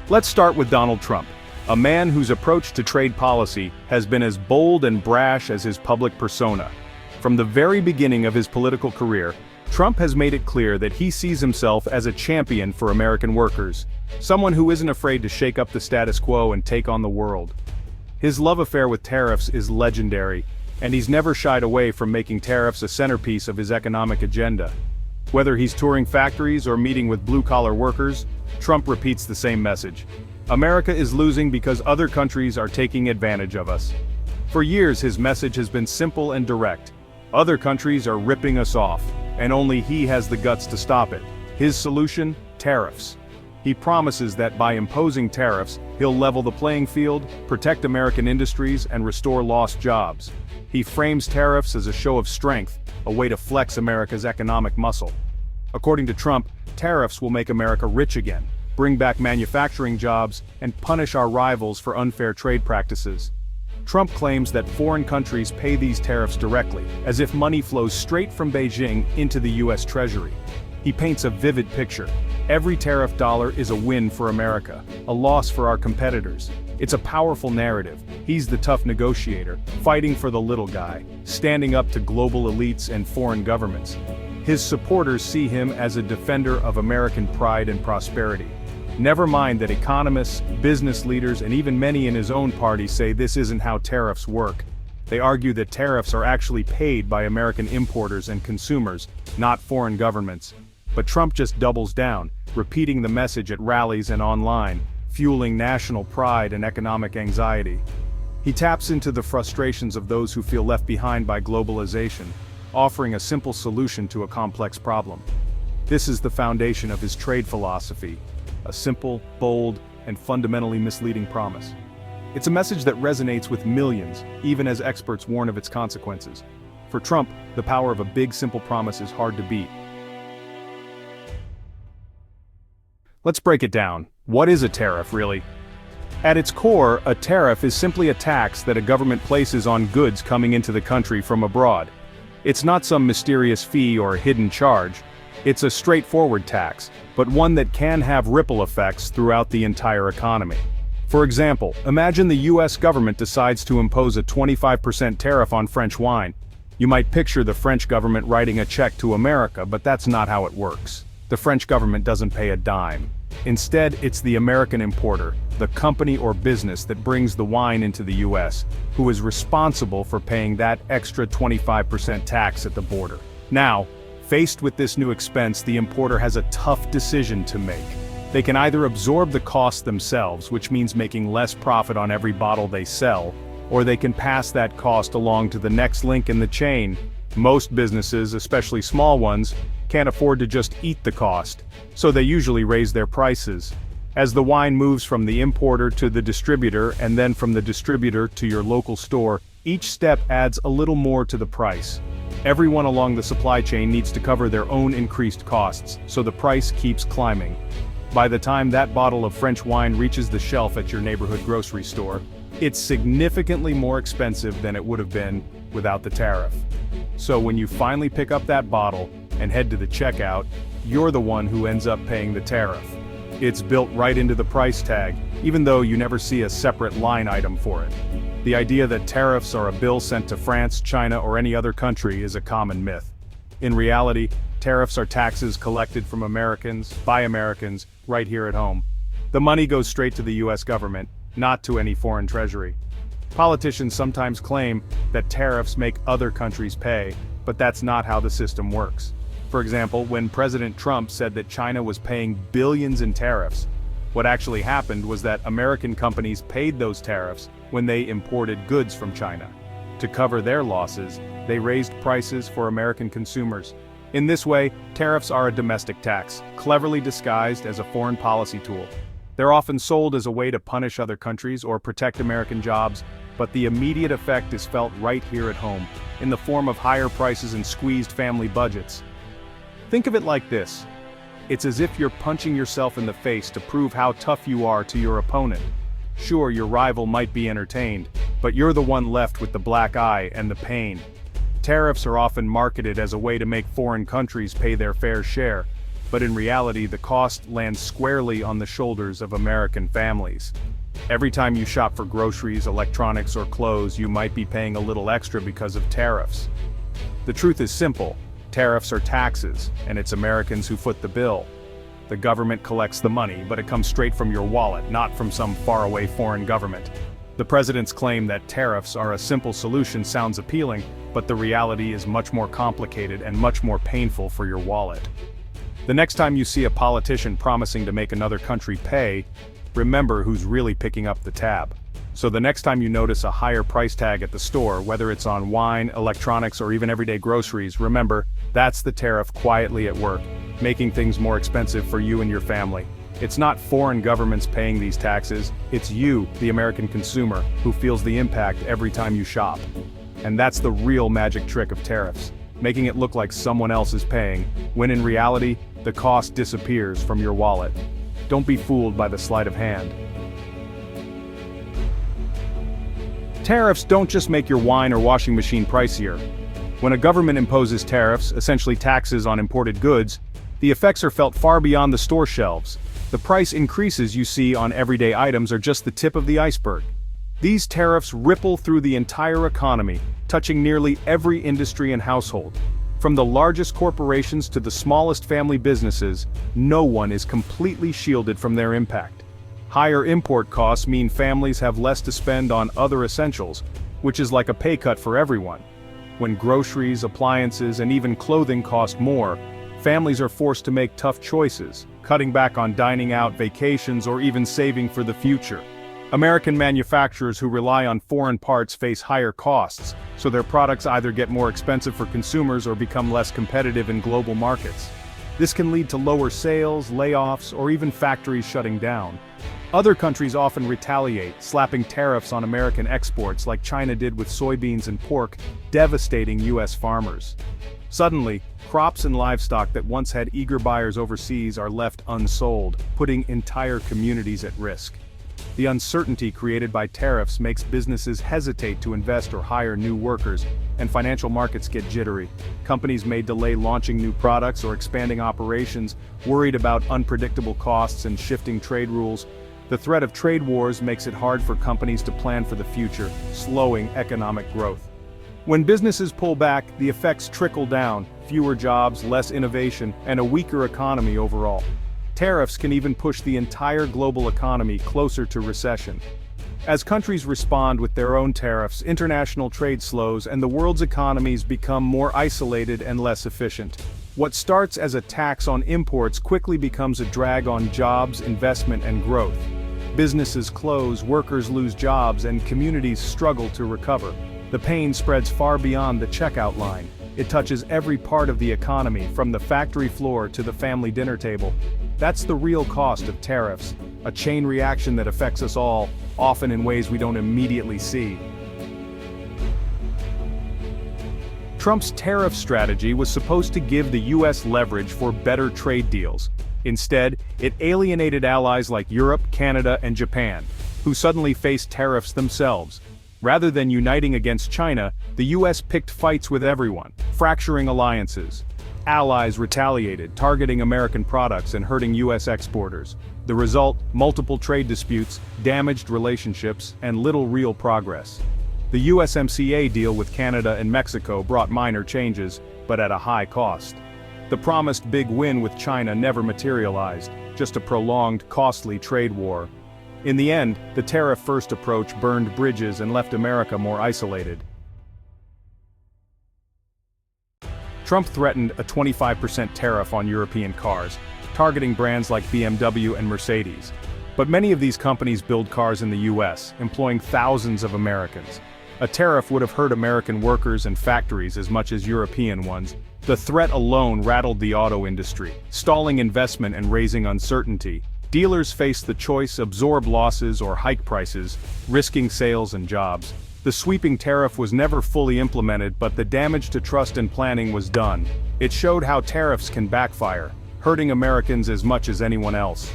Let's start with Donald Trump, a man whose approach to trade policy has been as bold and brash as his public persona. From the very beginning of his political career, Trump has made it clear that he sees himself as a champion for American workers, someone who isn't afraid to shake up the status quo and take on the world. His love affair with tariffs is legendary, and he's never shied away from making tariffs a centerpiece of his economic agenda. Whether he's touring factories or meeting with blue-collar workers, Trump repeats the same message. America is losing because other countries are taking advantage of us. For years his message has been simple and direct. Other countries are ripping us off, and only he has the guts to stop it. His solution? Tariffs. He promises that by imposing tariffs, he'll level the playing field, protect American industries, and restore lost jobs. He frames tariffs as a show of strength, a way to flex America's economic muscle. According to Trump, tariffs will make America rich again, bring back manufacturing jobs, and punish our rivals for unfair trade practices. Trump claims that foreign countries pay these tariffs directly, as if money flows straight from Beijing into the US Treasury. He paints a vivid picture. Every tariff dollar is a win for America, a loss for our competitors. It's a powerful narrative. He's the tough negotiator, fighting for the little guy, standing up to global elites and foreign governments. His supporters see him as a defender of American pride and prosperity. Never mind that economists, business leaders, and even many in his own party say this isn't how tariffs work. They argue that tariffs are actually paid by American importers and consumers, not foreign governments. But Trump just doubles down, repeating the message at rallies and online, fueling national pride and economic anxiety. He taps into the frustrations of those who feel left behind by globalization, offering a simple solution to a complex problem. This is the foundation of his trade philosophy, a simple, bold, and fundamentally misleading promise. It's a message that resonates with millions, even as experts warn of its consequences. For Trump, the power of a big, simple promise is hard to beat. Let's break it down. What is a tariff, really? At its core, a tariff is simply a tax that a government places on goods coming into the country from abroad. It's not some mysterious fee or hidden charge. It's a straightforward tax, but one that can have ripple effects throughout the entire economy. For example, imagine the US government decides to impose a 25% tariff on French wine. You might picture the French government writing a check to America, but that's not how it works. The French government doesn't pay a dime. Instead, it's the American importer, the company or business that brings the wine into the US, who is responsible for paying that extra 25% tax at the border. Now, faced with this new expense, the importer has a tough decision to make. They can either absorb the cost themselves, which means making less profit on every bottle they sell, or they can pass that cost along to the next link in the chain. Most businesses, especially small ones, can't afford to just eat the cost, so they usually raise their prices. As the wine moves from the importer to the distributor and then from the distributor to your local store, each step adds a little more to the price. Everyone along the supply chain needs to cover their own increased costs, so the price keeps climbing. By the time that bottle of French wine reaches the shelf at your neighborhood grocery store, it's significantly more expensive than it would have been without the tariff. So when you finally pick up that bottle and head to the checkout, you're the one who ends up paying the tariff. It's built right into the price tag, even though you never see a separate line item for it. The idea that tariffs are a bill sent to France, China, or any other country is a common myth. In reality, tariffs are taxes collected from Americans, by Americans, right here at home. The money goes straight to the US government, not to any foreign treasury. Politicians sometimes claim that tariffs make other countries pay, but that's not how the system works. For example, when President Trump said that China was paying billions in tariffs, what actually happened was that American companies paid those tariffs when they imported goods from China. To cover their losses, they raised prices for American consumers. In this way, tariffs are a domestic tax, cleverly disguised as a foreign policy tool. They're often sold as a way to punish other countries or protect American jobs, but the immediate effect is felt right here at home, in the form of higher prices and squeezed family budgets. Think of it like this. It's as if you're punching yourself in the face to prove how tough you are to your opponent. Sure, your rival might be entertained, but you're the one left with the black eye and the pain. Tariffs are often marketed as a way to make foreign countries pay their fair share, but in reality the cost lands squarely on the shoulders of American families. Every time you shop for groceries, electronics, or clothes, you might be paying a little extra because of tariffs. The truth is simple: tariffs are taxes, and it's Americans who foot the bill. The government collects the money, but it comes straight from your wallet, not from some faraway foreign government. The president's claim that tariffs are a simple solution sounds appealing, but the reality is much more complicated and much more painful for your wallet. The next time you see a politician promising to make another country pay, remember who's really picking up the tab. So the next time you notice a higher price tag at the store, whether it's on wine, electronics, or even everyday groceries, remember, that's the tariff quietly at work, making things more expensive for you and your family. It's not foreign governments paying these taxes, it's you, the American consumer, who feels the impact every time you shop. And that's the real magic trick of tariffs, making it look like someone else is paying, when in reality, the cost disappears from your wallet. Don't be fooled by the sleight of hand. Tariffs don't just make your wine or washing machine pricier. When a government imposes tariffs, essentially taxes on imported goods, the effects are felt far beyond the store shelves. The price increases you see on everyday items are just the tip of the iceberg. These tariffs ripple through the entire economy, touching nearly every industry and household. From the largest corporations to the smallest family businesses, no one is completely shielded from their impact. Higher import costs mean families have less to spend on other essentials, which is like a pay cut for everyone. When groceries, appliances, and even clothing cost more, families are forced to make tough choices, cutting back on dining out, vacations, or even saving for the future. American manufacturers who rely on foreign parts face higher costs, so their products either get more expensive for consumers or become less competitive in global markets. This can lead to lower sales, layoffs, or even factories shutting down. Other countries often retaliate, slapping tariffs on American exports like China did with soybeans and pork, devastating U.S. farmers. Suddenly, crops and livestock that once had eager buyers overseas are left unsold, putting entire communities at risk. The uncertainty created by tariffs makes businesses hesitate to invest or hire new workers, and financial markets get jittery. Companies may delay launching new products or expanding operations, worried about unpredictable costs and shifting trade rules. The threat of trade wars makes it hard for companies to plan for the future, slowing economic growth. When businesses pull back, the effects trickle down: fewer jobs, less innovation, and a weaker economy overall. Tariffs can even push the entire global economy closer to recession. As countries respond with their own tariffs, international trade slows and the world's economies become more isolated and less efficient. What starts as a tax on imports quickly becomes a drag on jobs, investment, and growth. Businesses close, workers lose jobs, and communities struggle to recover. The pain spreads far beyond the checkout line. It touches every part of the economy, from the factory floor to the family dinner table. That's the real cost of tariffs, a chain reaction that affects us all, often in ways we don't immediately see. Trump's tariff strategy was supposed to give the U.S. leverage for better trade deals. Instead, it alienated allies like Europe, Canada, and Japan, who suddenly faced tariffs themselves. Rather than uniting against China, the U.S. picked fights with everyone, fracturing alliances. Allies retaliated, targeting American products and hurting U.S. exporters. The result: multiple trade disputes, damaged relationships, and little real progress. The USMCA deal with Canada and Mexico brought minor changes, but at a high cost. The promised big win with China never materialized, just a prolonged, costly trade war. In the end, the tariff-first approach burned bridges and left America more isolated. Trump threatened a 25% tariff on European cars, targeting brands like BMW and Mercedes. But many of these companies build cars in the U.S., employing thousands of Americans. A tariff would have hurt American workers and factories as much as European ones. The threat alone rattled the auto industry, stalling investment and raising uncertainty. Dealers faced the choice: absorb losses or hike prices, risking sales and jobs. The sweeping tariff was never fully implemented, but the damage to trust and planning was done. It showed how tariffs can backfire, hurting Americans as much as anyone else.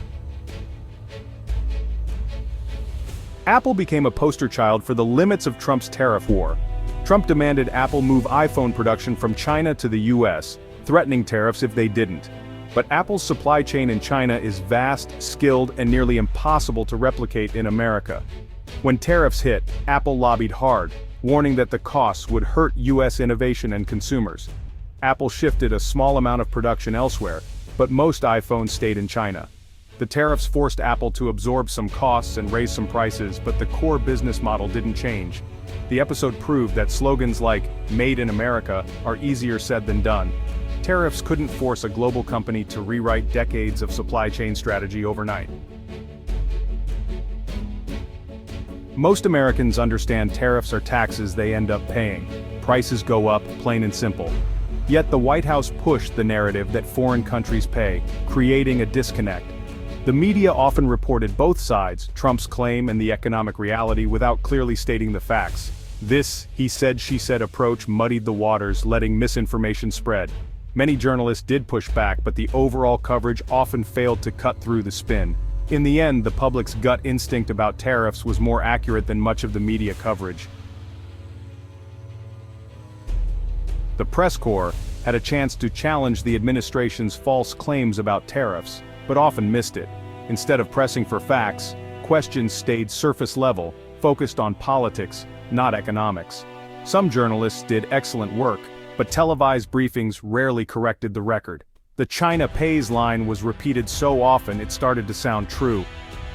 Apple became a poster child for the limits of Trump's tariff war. Trump demanded Apple move iPhone production from China to the US, threatening tariffs if they didn't. But Apple's supply chain in China is vast, skilled, and nearly impossible to replicate in America. When tariffs hit, Apple lobbied hard, warning that the costs would hurt US innovation and consumers. Apple shifted a small amount of production elsewhere, but most iPhones stayed in China. The tariffs forced Apple to absorb some costs and raise some prices, but the core business model didn't change. The episode proved that slogans like "Made in America" are easier said than done. Tariffs couldn't force a global company to rewrite decades of supply chain strategy overnight. Most Americans understand tariffs are taxes they end up paying. Prices go up, plain and simple. Yet the White House pushed the narrative that foreign countries pay, creating a disconnect. The media often reported both sides, Trump's claim and the economic reality, without clearly stating the facts. This he said she said approach muddied the waters, letting misinformation spread. Many journalists did push back, but the overall coverage often failed to cut through the spin. In the end, the public's gut instinct about tariffs was more accurate than much of the media coverage. The press corps had a chance to challenge the administration's false claims about tariffs, but often missed it. Instead of pressing for facts, questions stayed surface level, focused on politics, not economics. Some journalists did excellent work, but televised briefings rarely corrected the record. The "China pays" line was repeated so often it started to sound true.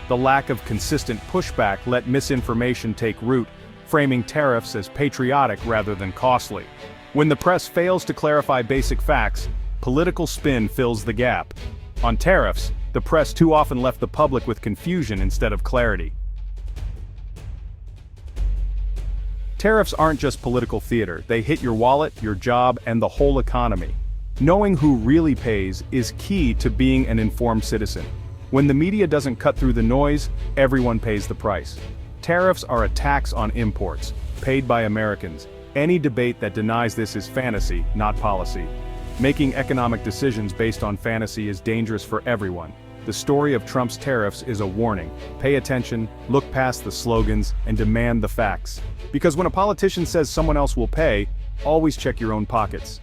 The lack of consistent pushback let misinformation take root, framing tariffs as patriotic rather than costly. When the press fails to clarify basic facts, political spin fills the gap. On tariffs, the press too often left the public with confusion instead of clarity. Tariffs aren't just political theater, they hit your wallet, your job, and the whole economy. Knowing who really pays is key to being an informed citizen. When the media doesn't cut through the noise, everyone pays the price. Tariffs are a tax on imports, paid by Americans. Any debate that denies this is fantasy, not policy. Making economic decisions based on fantasy is dangerous for everyone. The story of Trump's tariffs is a warning. Pay attention, look past the slogans, and demand the facts. Because when a politician says someone else will pay, always check your own pockets.